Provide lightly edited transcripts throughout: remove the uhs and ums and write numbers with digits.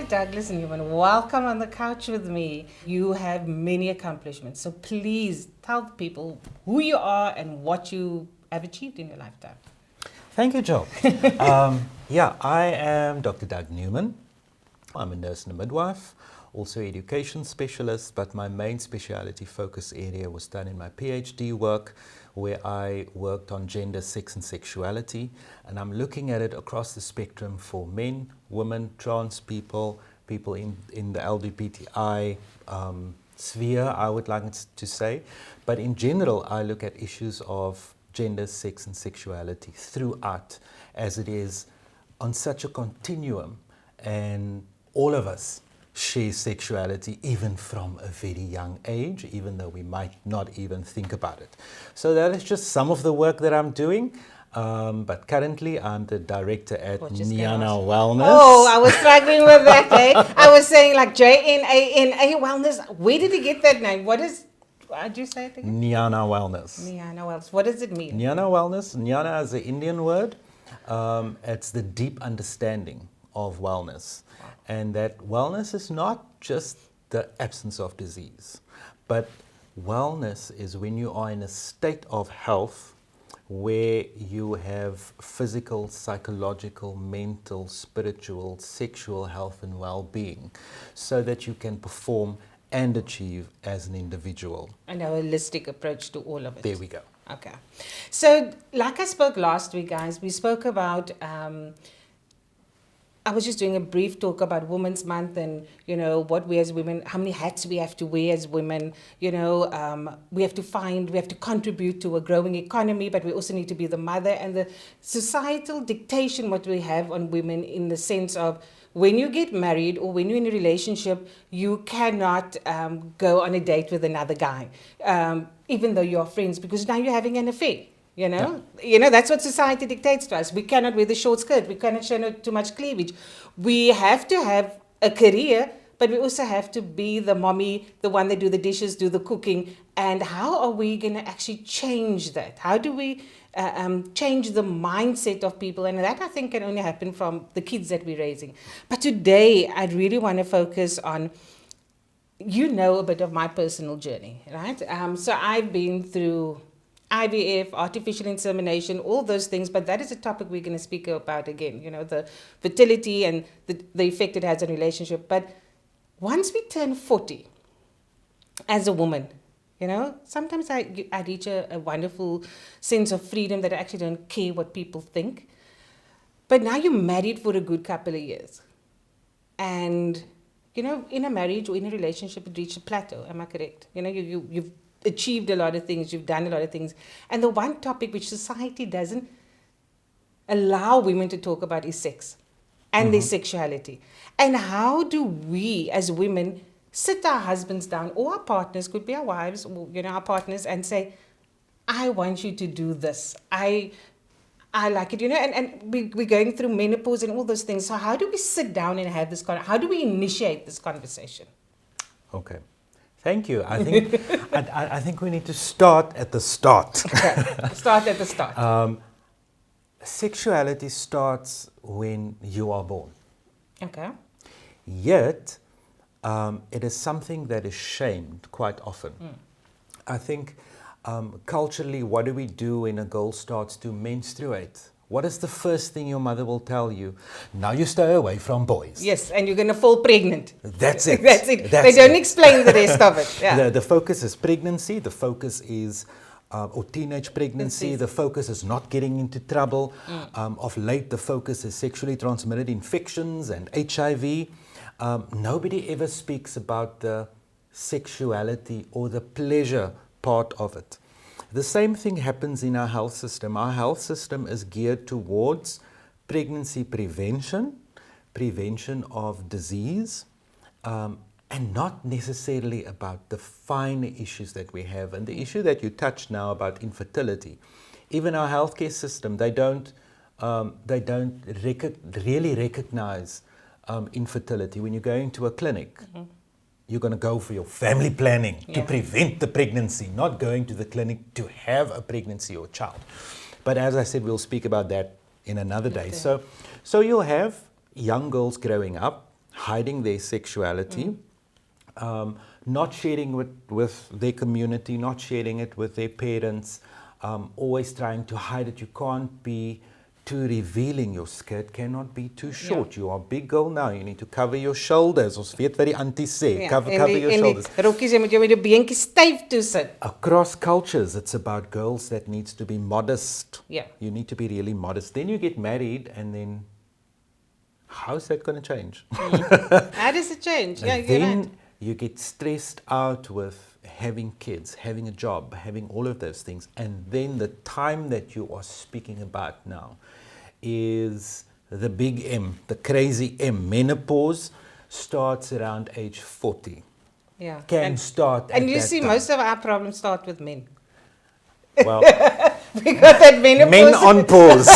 Douglas Newman, welcome on the couch with me. You have many accomplishments, so please tell the people who you are and what you have achieved in your lifetime. Thank you, Joe. I am Dr. Doug Newman. I'm a nurse and a midwife, also education specialist, but my main speciality focus area was done in my PhD work, where I worked on gender, sex and sexuality, and I'm looking at it across the spectrum for men, women, trans people, people in the LGBTI sphere, I would like to say. But in general, I look at issues of gender, sex and sexuality throughout, as it is on such a continuum, and all of us share sexuality even from a very young age, even though we might not even think about it. So that is just some of the work that I'm doing. But currently I'm the director at Jnana Wellness. Oh, I was struggling with that, eh? I was saying like Jnana Wellness. Where did you get that name? What did you say it again? Jnana Wellness. Jnana Wellness. What does it mean? Jnana Wellness. Jnana is an Indian word. It's the deep understanding of wellness. And that wellness is not just the absence of disease, but wellness is when you are in a state of health where you have physical, psychological, mental, spiritual, sexual health and well-being, so that you can perform and achieve as an individual. And a holistic approach to all of it. There we go. Okay. So, like I spoke last week, guys, we spoke about... I was just doing a brief talk about Women's Month and, what we as women, how many hats we have to wear as women, we have to contribute to a growing economy, but we also need to be the mother, and the societal dictation what we have on women in the sense of when you get married or when you're in a relationship, you cannot go on a date with another guy, even though you're friends, because now you're having an affair. That's what society dictates to us. We cannot wear the short skirt. We cannot show too much cleavage. We have to have a career, but we also have to be the mommy, the one that do the dishes, do the cooking. And how are we going to actually change that? How do we change the mindset of people? And that, I think, can only happen from the kids that we're raising. But today, I really want to focus on, a bit of my personal journey, right? So I've been through IVF, artificial insemination, all those things, but that is a topic we're going to speak about again, the fertility and the effect it has on relationship. But once we turn 40, as a woman, sometimes I reach a wonderful sense of freedom that I actually don't care what people think. But now you're married for a good couple of years. And, in a marriage or in a relationship, it reaches a plateau. Am I correct? You've achieved a lot of things, you've done a lot of things. And the one topic which society doesn't allow women to talk about is sex and their sexuality. And how do we as women sit our husbands down, or our partners, could be our wives, or, our partners, and say, I want you to do this. I like it, and we're going through menopause and all those things. So how do we sit down and have this how do we initiate this conversation? Okay. Thank you. I think I think we need to start at the start. Okay. Start at the start. Sexuality starts when you are born. Okay. Yet, it is something that is shamed quite often. I think culturally, what do we do when a girl starts to menstruate? What is the first thing your mother will tell you? Now you stay away from boys. Yes, and you're going to fall pregnant. That's it. That's it. They don't explain the rest of it. Yeah. The focus is pregnancy. The focus is or teenage pregnancy. The focus is not getting into trouble. Of late, the focus is sexually transmitted infections and HIV. Nobody ever speaks about the sexuality or the pleasure part of it. The same thing happens in our health system. Our health system is geared towards pregnancy prevention, prevention of disease, and not necessarily about the finer issues that we have. And the issue that you touched now about infertility, even our healthcare system, they don't really recognize infertility. When you go into a clinic, you're going to go for your family planning to prevent the pregnancy, not going to the clinic to have a pregnancy or child. But as I said, we'll speak about that in another day. So you'll have young girls growing up hiding their sexuality, not sharing with their community, not sharing it with their parents, always trying to hide it. You can't be too revealing. Your skirt cannot be too short. You are a big girl now. You need to cover your shoulders. Ons weet wat die aunties sê. Cover your shoulders. Rokkies, jy moet jou met die beentjies styf toe sit. Across cultures, it's about girls that needs to be modest. Yeah. You need to be really modest. Then you get married, and then how's that going to change? How does it change? Yeah, you're Then right. you get stressed out with having kids, having a job, having all of those things. And then the time that you are speaking about now is the big M, the crazy M. Menopause starts around age 40. Yeah. Can start at And you that see, time. most of our problems start with men. Well, We got that menopause. men on pause.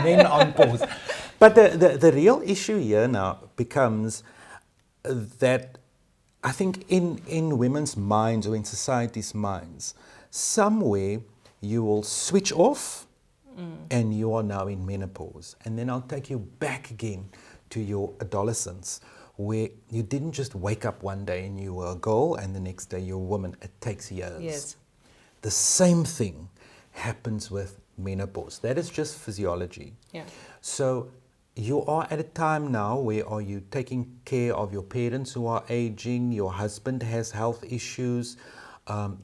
Men on pause. But the real issue here now becomes that I think in women's minds or in society's minds, somewhere you will switch off and you are now in menopause. And then I'll take you back again to your adolescence, where you didn't just wake up one day and you were a girl and the next day you're a woman. It takes years. Yes. The same thing happens with menopause. That is just physiology. Yeah. So you are at a time now where are you taking care of your parents who are aging, your husband has health issues,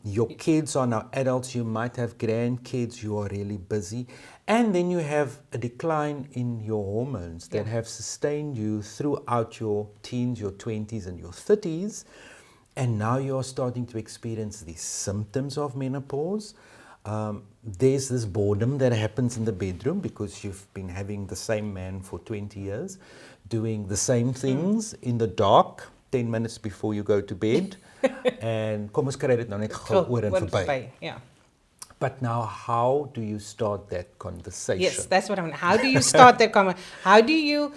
your kids are now adults, you might have grandkids, you are really busy. And then you have a decline in your hormones that have sustained you throughout your teens, your 20s and your 30s. And now you're starting to experience these symptoms of menopause. There's this boredom that happens in the bedroom because you've been having the same man for 20 years, doing the same things in the dark, 10 minutes before you go to bed. And kom ons kry dit nou net gou oor en verby. Yeah. But now how do you start that conversation? Yes, that's what I mean. How do you start that conversation? How do you,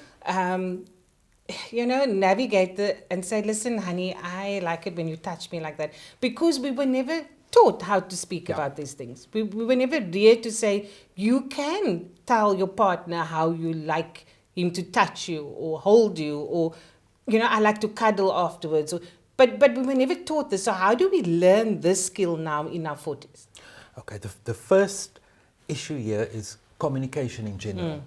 navigate and say, listen, honey, I like it when you touch me like that. Because we were never taught how to speak about these things. We were never reared to say, you can tell your partner how you like him to touch you or hold you or, I like to cuddle afterwards. But we were never taught this. So how do we learn this skill now in our 40s? Okay, the first issue here is communication in general.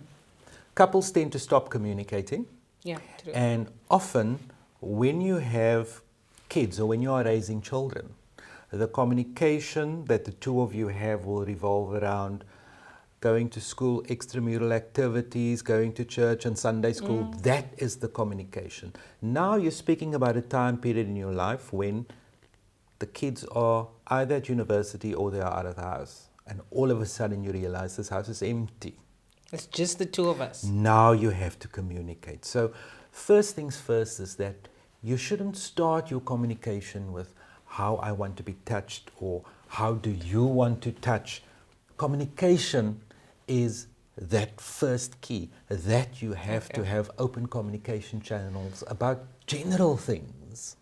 Couples tend to stop communicating. Yeah, true. And often when you have kids or when you are raising children, the communication that the two of you have will revolve around going to school, extramural activities, going to church and Sunday school. That is the communication. Now you're speaking about a time period in your life when the kids are either at university or they are out of the house. And all of a sudden you realize this house is empty. It's just the two of us. Now you have to communicate. So first things first is that you shouldn't start your communication with how I want to be touched or how do you want to touch. Communication is that first key, that you have to have open communication channels about general things.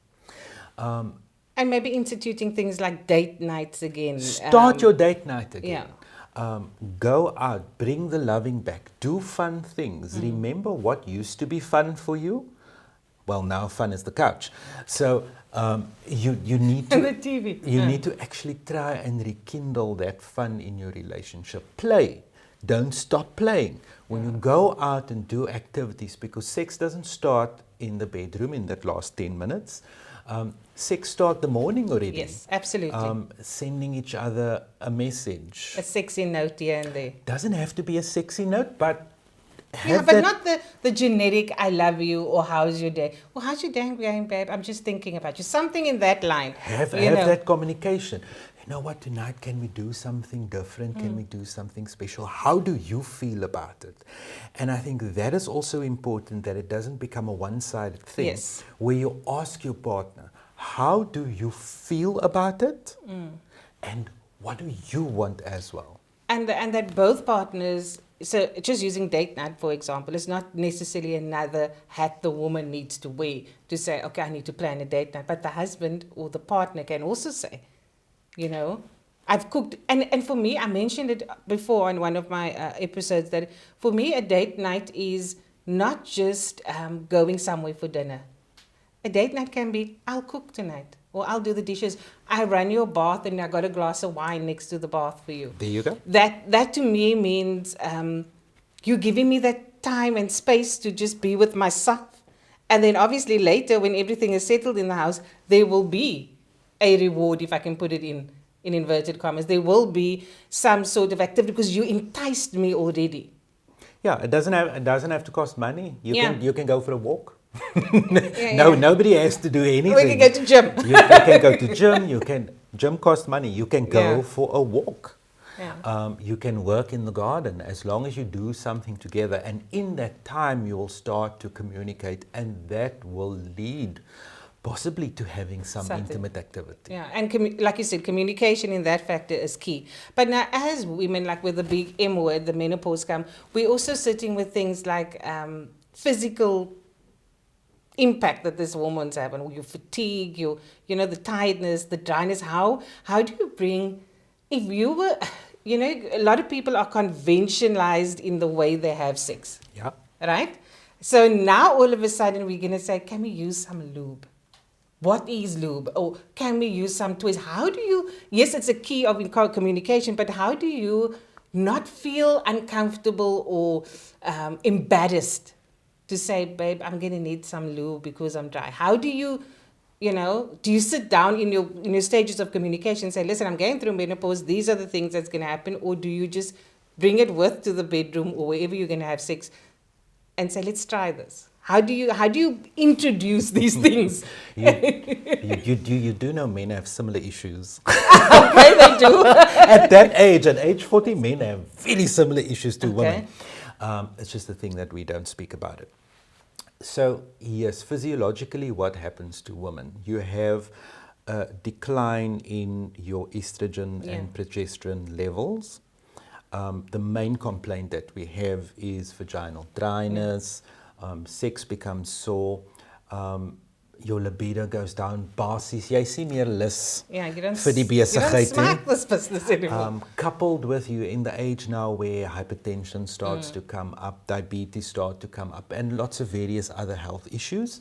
And maybe instituting things like date nights again. Start your date night again. Yeah. Go out, bring the loving back, do fun things. Remember what used to be fun for you? Well, now fun is the couch. So you need to And the TV. You need to actually try and rekindle that fun in your relationship. Play. Don't stop playing. When you go out and do activities, because sex doesn't start in the bedroom in that last 10 minutes. Sex start the morning already. Yes, absolutely. Sending each other a message. A sexy note here and there. Doesn't have to be a sexy note, but Yeah, but not the generic I love you or how's your day. Well, how's your day going, babe? I'm just thinking about you. Something in that line. Have that communication. You know what, tonight can we do something different? Can we do something special? How do you feel about it? And I think that is also important, that it doesn't become a one-sided thing. Yes. Where you ask your partner, how do you feel about it? And what do you want as well? And that both partners, so just using date night, for example, is not necessarily another hat the woman needs to wear to say, okay, I need to plan a date night. But the husband or the partner can also say, I've cooked. And for me, I mentioned it before in one of my episodes that for me, a date night is not just going somewhere for dinner. A date night can be, I'll cook tonight, or I'll do the dishes. I run your bath and I got a glass of wine next to the bath for you. There you go. That to me means you giving me that time and space to just be with myself. And then obviously later, when everything is settled in the house, there will be a reward, if I can put it in inverted commas. There will be some sort of activity because you enticed me already. Yeah, it doesn't have to cost money. You can go for a walk. Yeah. Nobody has to do anything. We can go to gym. You can go to gym. Gym costs money. You can go for a walk. Yeah. You can work in the garden as long as you do something together. And in that time, you will start to communicate, and that will lead possibly to having some intimate activity. Yeah, and like you said, communication in that factor is key. But now as women, like with the big M word, the menopause come, we're also sitting with things like physical impact that this hormones have on your fatigue, the tiredness, the dryness. How do you bring, if you were, a lot of people are conventionalized in the way they have sex. Yeah. Right? So now all of a sudden we're going to say, can we use some lube? What is lube? Or can we use some toys? How do you, yes, it's a key of communication, but how do you not feel uncomfortable or embarrassed to say, babe, I'm going to need some lube because I'm dry? How do you, do you sit down in your stages of communication and say, listen, I'm going through menopause, these are the things that's going to happen? Or do you just bring it to the bedroom or wherever you're going to have sex and say, let's try this? How do you introduce these things? You do know men have similar issues. Okay, they do. At that age, at age 40, men have very similar issues to women. It's just the thing that we don't speak about it. So yes, physiologically, what happens to women? You have a decline in your estrogen and progesterone levels. The main complaint that we have is vaginal dryness. Sex becomes sore, your libido goes down, basies, jy sien meer lus vir die besigheid. You don't smack this business anymore. Coupled with you in the age now where hypertension starts to come up, diabetes start to come up, and lots of various other health issues.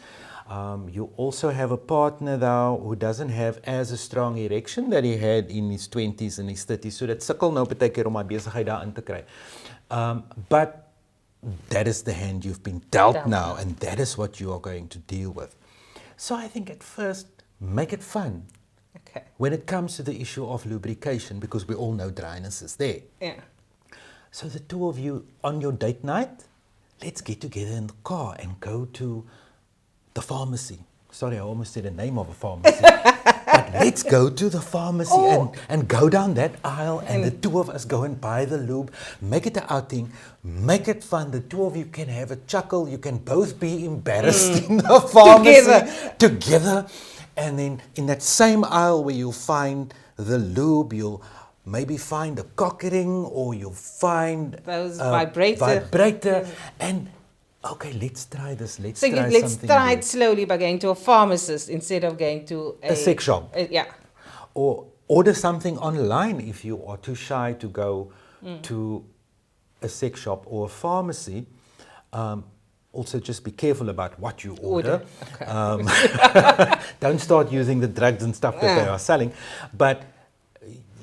You also have a partner now who doesn't have as a strong erection that he had in his 20s and his 30s, so dat sukkel nou baie keer om my besigheid daarin te kry. But that is the hand you've been dealt now, and that is what you are going to deal with. So I think at first, make it fun. Okay. When it comes to the issue of lubrication, because we all know dryness is there. Yeah. So the two of you on your date night, let's get together in the car and go to the pharmacy. Sorry, I almost said the name of a pharmacy. But let's go to the pharmacy and go down that aisle, and the two of us go and buy the lube, make it an outing, make it fun. The two of you can have a chuckle. You can both be embarrassed in the pharmacy together. And then in that same aisle where you'll find the lube, you'll maybe find a cock ring, or you'll find those a vibrator. And okay, let's try this. Let's try it slowly by going to a pharmacist instead of going to a sex shop. Yeah. Or order something online if you are too shy to go to a sex shop or a pharmacy. Also, just be careful about what you order. Okay. Don't start using the drugs and stuff that they are selling. But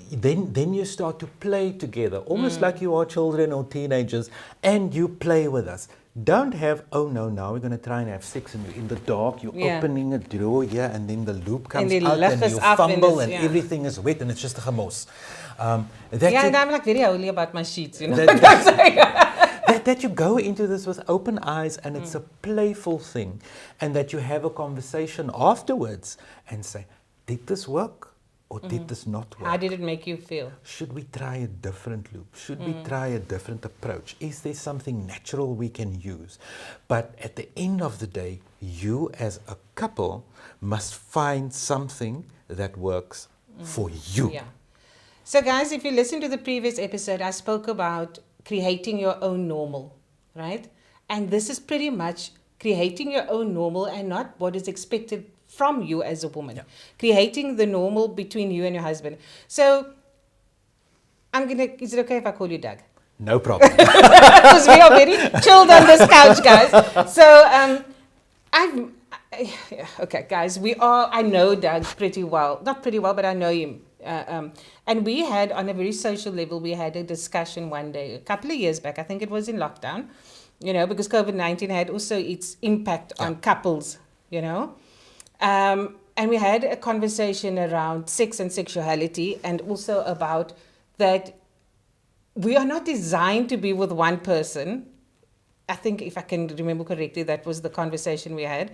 then you start to play together, almost like you are children or teenagers, and you play with us. Don't have, oh no, now we're going to try and have sex, and you're in the dark, you're opening a drawer here, and then the lube comes out, and you fumble, and everything is wet, and it's just a chamos. I'm like very holy about my sheets, That you go into this with open eyes, and it's a playful thing, and that you have a conversation afterwards and say, did this work? Or did this not work? How did it make you feel? Should we try a different loop? Should we try a different approach? Is there something natural we can use? But at the end of the day, you as a couple must find something that works for you. Yeah. So guys, if you listen to the previous episode, I spoke about creating your own normal, right? And this is pretty much creating your own normal and not what is expected from you as a woman. Yeah. Creating the normal between you and your husband. So, is it okay if I call you Doug? No problem. Because we are very chilled on this couch, guys. So okay, guys, I know Doug pretty well. Not pretty well, but I know him. And we had, on a very social level, we had a discussion one day, a couple of years back. I think it was in lockdown, because COVID-19 had also its impact on couples, And we had a conversation around sex and sexuality, and also about that we are not designed to be with one person. I think, if I can remember correctly, that was the conversation we had.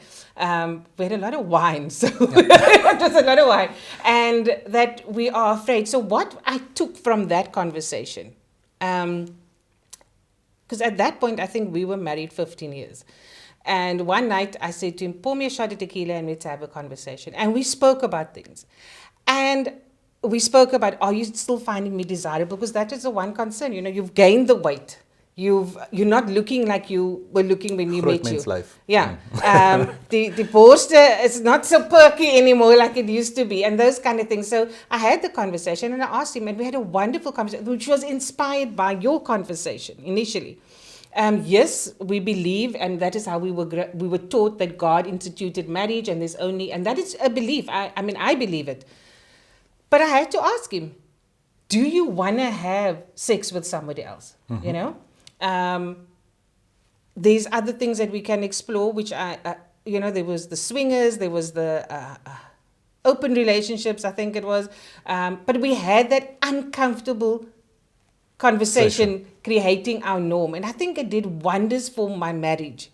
We had a lot of wine, so it was a lot of wine. And that we are afraid. So what I took from that conversation, because at that point, I think we were married 15 years. And one night I said to him, pour me a shot of tequila and let's have a conversation. And we spoke about things. And we spoke about, are you still finding me desirable? Because that is the one concern. You've gained the weight. You're not looking like you were looking when you met you. Life. Yeah. The poster is not so perky anymore like it used to be, and those kind of things. So I had the conversation and I asked him, and we had a wonderful conversation, which was inspired by your conversation initially. Yes, we believe, and that is how we were taught, that God instituted marriage, and that is a belief. I believe it. But I had to ask him, do you want to have sex with somebody else? Mm-hmm. There's other things that we can explore, which there was the swingers, there was the open relationships, I think it was. But we had that uncomfortable conversation creating our norm. And I think it did wonders for my marriage.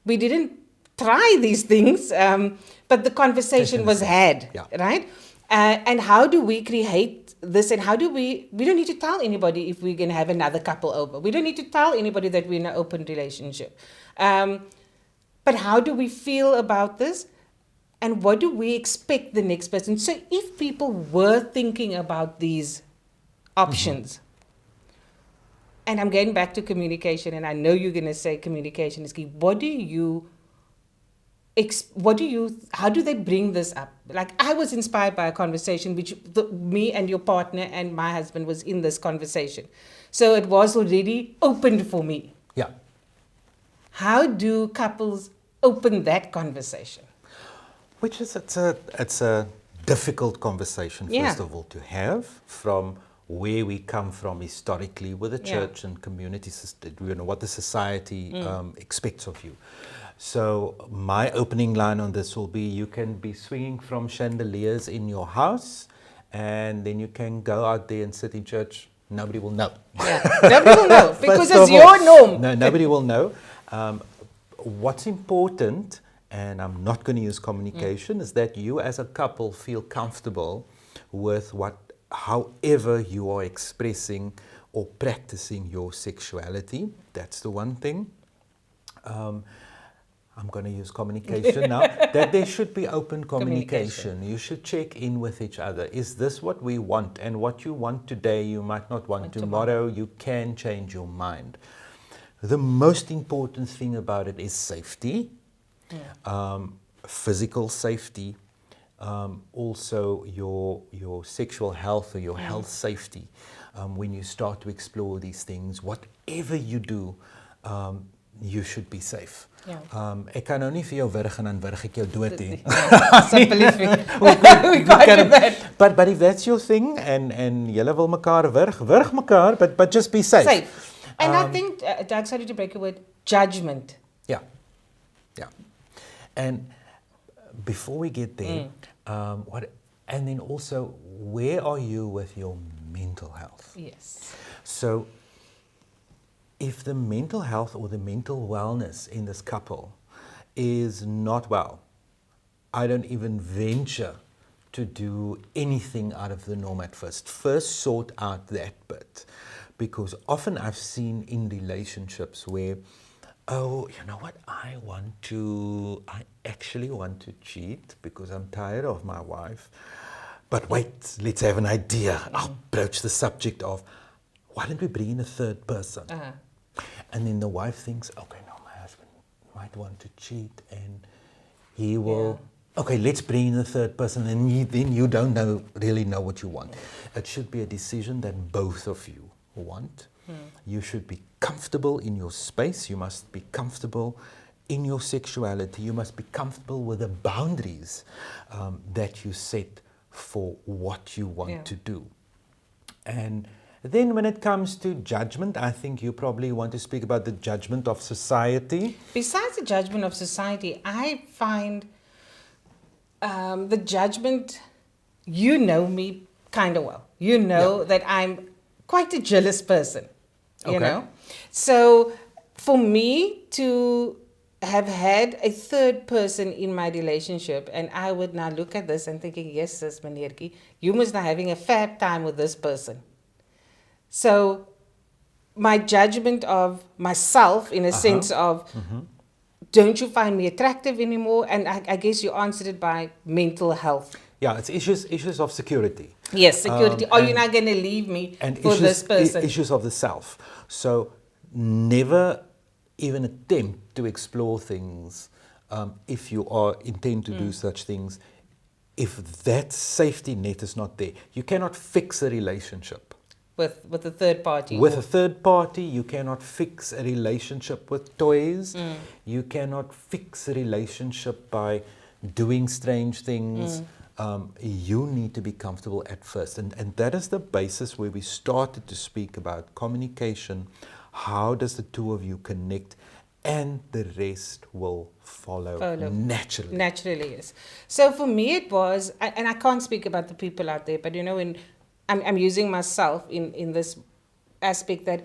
We didn't try these things, but the conversation was had, right? And how do we create this, and how do we don't need to tell anybody if we're going to have another couple over. We don't need to tell anybody that we're in an open relationship. But how do we feel about this? And what do we expect the next person? So if people were thinking about these options, and I'm getting back to communication, and I know you're going to say communication is key. How do they bring this up? Like, I was inspired by a conversation which me and your partner and my husband was in this conversation. So it was already opened for me. Yeah. How do couples open that conversation? It's a difficult conversation, first of all, to have, from where we come from historically with the church and community system, what the society expects of you. So my opening line on this will be, you can be swinging from chandeliers in your house, and then you can go out there and sit in church. Nobody will know. Yeah, nobody will know, because it's your norm. No, nobody will know. What's important, and I'm not going to use communication, is that you as a couple feel comfortable with however you are expressing or practicing your sexuality. That's the one thing. I'm going to use communication now, that there should be open communication. You should check in with each other. Is this what we want? And what you want today, you might not want tomorrow. You can change your mind. The most important thing about it is safety, physical safety, also your sexual health, or your health safety. When you start to explore these things, whatever you do, you should be safe. Ek kan nou nie vir jou wurg en dan wurg ek jou dood nie. We can't do that. But if that's your thing, and julle wil mekaar wurg mekaar, but just be safe. And I think, Doug, sorry to break your word, judgment. Yeah. And before we get there, and then also, where are you with your mental health? Yes. So, if the mental health or the mental wellness in this couple is not well, I don't even venture to do anything out of the norm at first. First, sort out that bit. Because often I've seen in relationships where, oh, you know what, I actually want to cheat because I'm tired of my wife. But wait, let's have an idea. I'll broach the subject of, why don't we bring in a third person? And then the wife thinks, okay, no, my husband might want to cheat, and he will, okay, let's bring in a third person, and then you don't really know what you want. It should be a decision that both of you want. You should be comfortable in your space. You must be comfortable in your sexuality. You must be comfortable with the boundaries that you set for what you want to do. And then when it comes to judgment, I think you probably want to speak about the judgment of society. Besides the judgment of society, I find the judgment, you know me kind of well. You know that I'm quite a jealous person, you know. So for me to have had a third person in my relationship, and I would now look at this and thinking, yes, sis, meneertjie, you must now having a fab time with this person. So my judgment of myself in a sense of, don't you find me attractive anymore? And I guess you answered it by mental health. Yeah, it's issues of security. Yes, security. Are you not going to leave me for this person? Issues of the self. So never even attempt to explore things if you intend to do such things. If that safety net is not there, you cannot fix a relationship. With a third party? With a third party, you cannot fix a relationship with toys. You cannot fix a relationship by doing strange things. You need to be comfortable at first. And that is the basis where we started to speak about communication. How does the two of you connect? And the rest will follow naturally. Naturally, yes. So for me it was, and I can't speak about the people out there, but you know, I'm using myself in this aspect that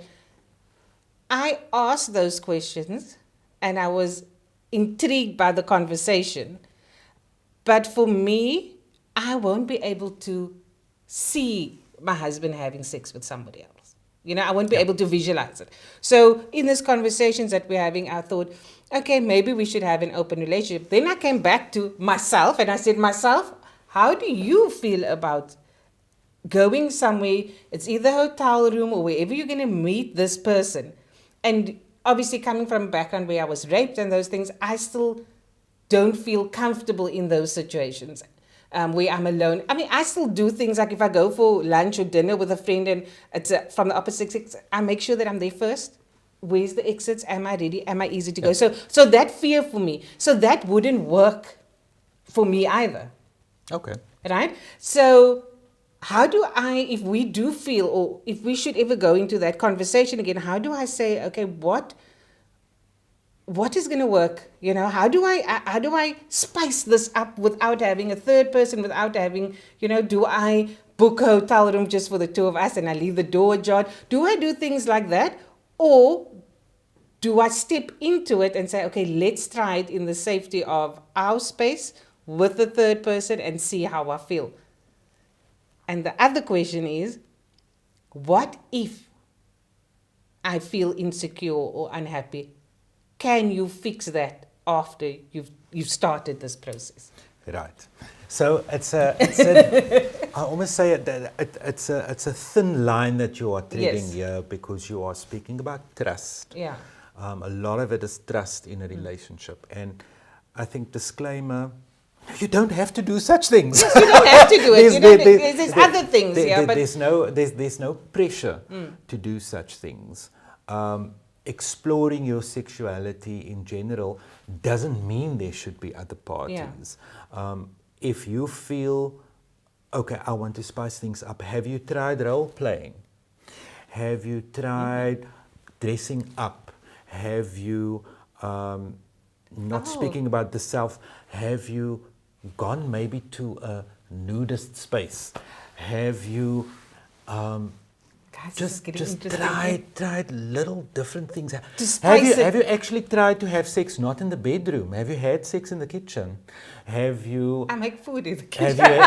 I asked those questions and I was intrigued by the conversation. But for me, I won't be able to see my husband having sex with somebody else. You know, I won't be able to visualize it. So in these conversations that we're having, I thought, okay, maybe we should have an open relationship. Then I came back to myself and I said, myself, how do you feel about going somewhere? It's either a hotel room or wherever you're going to meet this person. And obviously coming from a background where I was raped and those things, I still don't feel comfortable in those situations. Where I'm alone. I mean, I still do things like if I go for lunch or dinner with a friend and it's from the opposite sex, I make sure that I'm there first. Where's the exits? Am I ready? Am I easy to go? So that fear for me, so that wouldn't work for me either. Okay. Right? So how do I, if we do feel, or if we should ever go into that conversation again, how do I say, okay, what is going to work? You know, how do I spice this up without having a third person, without having, you know, do I book a hotel room just for the two of us and I leave the door ajar? Do I do things like that? Or do I step into it and say, okay, let's try it in the safety of our space with the third person and see how I feel? And the other question is, what if I feel insecure or unhappy? Can you fix that after you've started this process? Right. So it's I almost say it's a thin line that you are treading here, because you are speaking about trust. Yeah. A lot of it is trust in a relationship, and I think disclaimer. You don't have to do such things. Yes, you don't have to do it. There's other things. But there's no pressure to do such things. Exploring your sexuality in general doesn't mean there should be other parties. If you feel, okay, I want to spice things up, have you tried role playing? Have you tried dressing up? Have you, speaking about the self, have you gone maybe to a nudist space? Have you just tried little different things? Have you actually tried to have sex not in the bedroom? Have you had sex in the kitchen? Have you... I make food in the kitchen.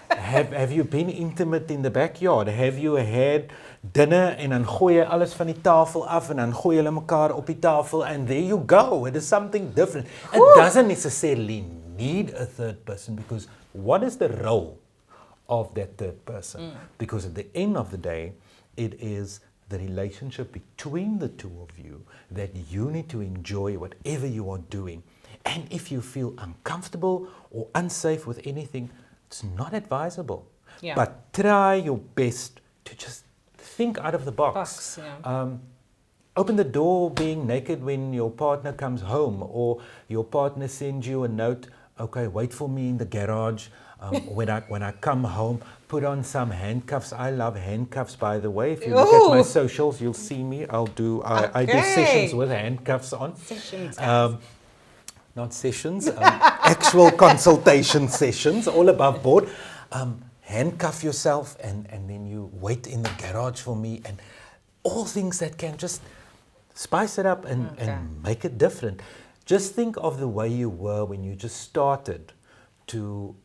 Have you been intimate in the backyard? Have you had dinner en dan gooi jy alles van die tafel af en dan gooi julle mekaar op die tafel and there you go. It is something different. It doesn't necessarily need a third person, because what is the role of that third person? Because at the end of the day, it is the relationship between the two of you that you need to enjoy whatever you are doing. And if you feel uncomfortable or unsafe with anything, it's not advisable. But try your best to just think out of the box. Open the door being naked when your partner comes home, or your partner sends you a note, okay, wait for me in the garage. When I come home, put on some handcuffs. I love handcuffs, by the way. If you look at my socials, you'll see me. I do sessions with handcuffs on. Sessions, not sessions, actual consultation sessions, all above board. Handcuff yourself, and then you wait in the garage for me, and all things that can just spice it up and make it different. Just think of the way you were when you just started to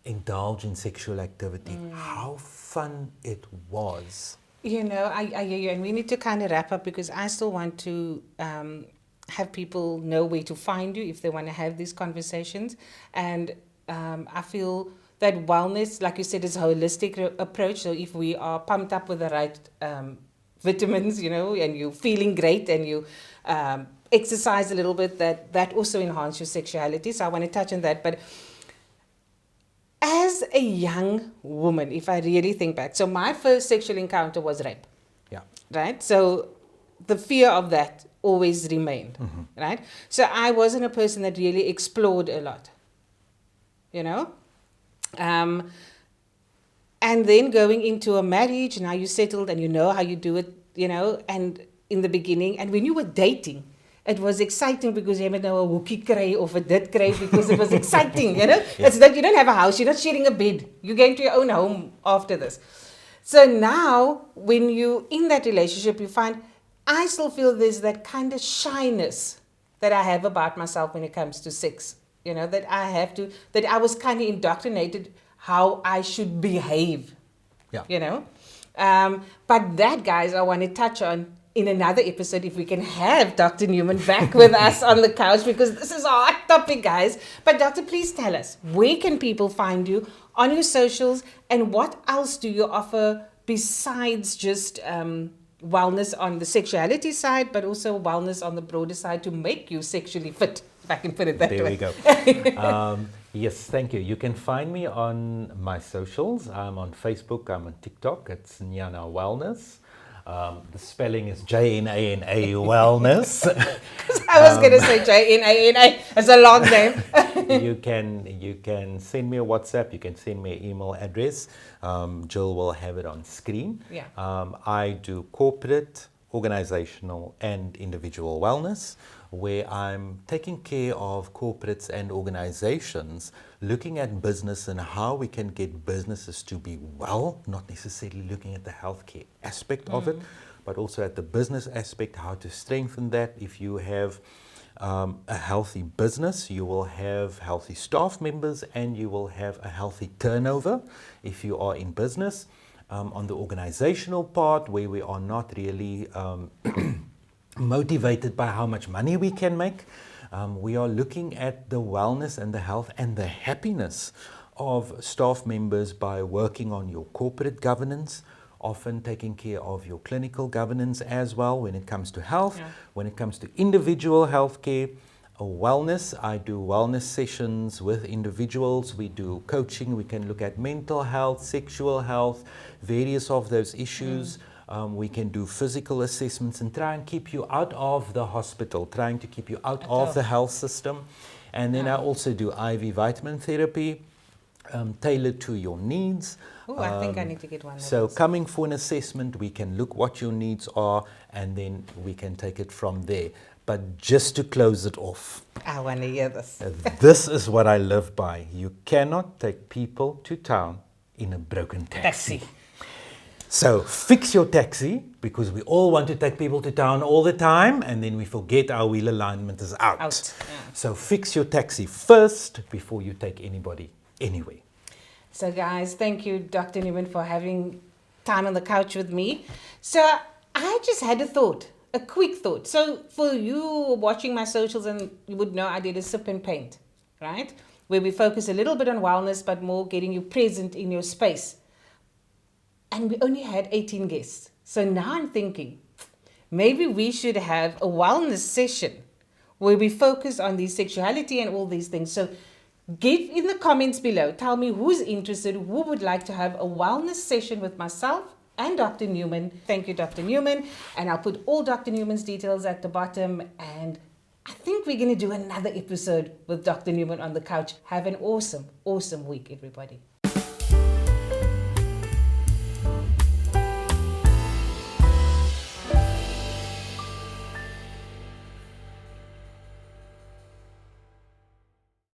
indulge in sexual activity. How fun it was. You know, I hear you, and we need to kind of wrap up because I still want to have people know where to find you if they want to have these conversations. And I feel that wellness, like you said, is a holistic approach. So if we are pumped up with the right vitamins, you know, and you're feeling great and you exercise a little bit, that also enhances your sexuality. So I want to touch on that. But as a young woman, if I really think back, so my first sexual encounter was rape. Yeah. Right? So the fear of that always remained. Right? So I wasn't a person that really explored a lot. You know? And then going into a marriage, now you're settled and you know how you do it, you know, and in the beginning, and when you were dating, it was exciting because you had a hoekie kry of a dit kry because it was exciting, you know. Yeah. It's that you don't have a house, you're not sharing a bed, you're going to your own home after this. So now, when you're in that relationship, you find, I still feel there's that kind of shyness that I have about myself when it comes to sex, you know, that I was kind of indoctrinated how I should behave, you know. But that, guys, I want to touch on in another episode if we can have Dr. Newman back with us on the couch, because this is a hot topic, guys. But Doctor, please tell us, where can people find you on your socials, and what else do you offer besides just wellness on the sexuality side, but also wellness on the broader side to make you sexually fit, if I can put it that way. There we go. Yes, thank you. You can find me on my socials. I'm on Facebook, I'm on TikTok. It's Jnana Wellness. The spelling is Jnana Wellness. I was going to say Jnana. It's a long name. You can send me a WhatsApp. You can send me an email address. Jill will have it on screen. Yeah. I do corporate, organizational, and individual wellness, where I'm taking care of corporates and organizations, looking at business and how we can get businesses to be well, not necessarily looking at the healthcare aspect of it, but also at the business aspect, how to strengthen that. If you have a healthy business, you will have healthy staff members and you will have a healthy turnover if you are in business. On the organizational part, where we are not really motivated by how much money we can make, we are looking at the wellness and the health and the happiness of staff members by working on your corporate governance, often taking care of your clinical governance as well when it comes to health. When it comes to individual healthcare, wellness, I do wellness sessions with individuals. We do coaching. We can look at mental health, sexual health, various of those issues. We can do physical assessments and try and keep you out of the hospital, trying to keep you out of the health system. And then I also do IV vitamin therapy, tailored to your needs. Oh, I think I need to get one of So those. coming for an assessment, we can look what your needs are, and then we can take it from there. But just to close it off, I want to hear this. This is what I live by. You cannot take people to town in a broken taxi. So fix your taxi, because we all want to take people to town all the time, and then we forget our wheel alignment is out. So fix your taxi first before you take anybody anywhere. So guys, thank you, Dr. Newman, for having time on the couch with me. So I just had a thought, a quick thought. So for you watching my socials, and you would know I did a sip and paint, right? Where we focus a little bit on wellness, but more getting you present in your space. And we only had 18 guests. So now I'm thinking, maybe we should have a wellness session where we focus on the sexuality and all these things. So get in the comments below. Tell me who's interested, who would like to have a wellness session with myself and Dr. Newman. Thank you, Dr. Newman. And I'll put all Dr. Newman's details at the bottom. And I think we're going to do another episode with Dr. Newman on the couch. Have an awesome, awesome week, everybody.